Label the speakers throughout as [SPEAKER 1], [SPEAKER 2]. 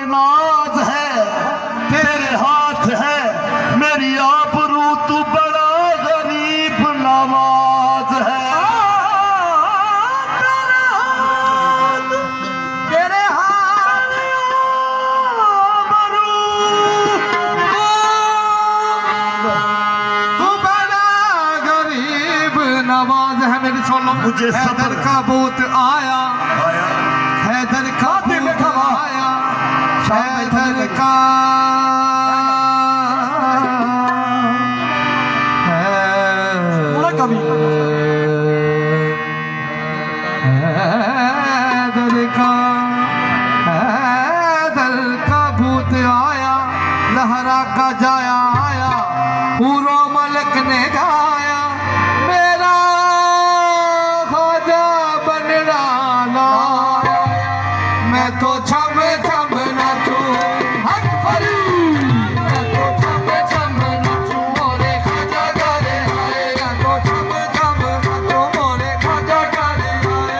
[SPEAKER 1] नाज है, तेरे हाथ है मेरी आबरू, तू बड़ा गरीब नवाज है।
[SPEAKER 2] तेरे हाथ आबरू, तू बड़ा गरीब नवाज है। मेरी सुनो,
[SPEAKER 1] मुझे
[SPEAKER 2] हैदर का भूत आया, हैदर का भूत आया, हैदर का हैदर का भूत आया, लहरा का जाया आया, पूरो मलक ने गाया, मेरा ख्वाजा बन डाला। मैं तो छम छम नाचूं, हक फरी, मैं तो छम छम नाचूं, मोरे ख्वाजा घरे आए। मैं तो छम छम नाचूं, मोरे ख्वाजा घरे आए।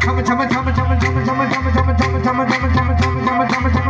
[SPEAKER 2] छम छम छम छम छम छम छम छम छम छम छम छम छम छम छम छम छम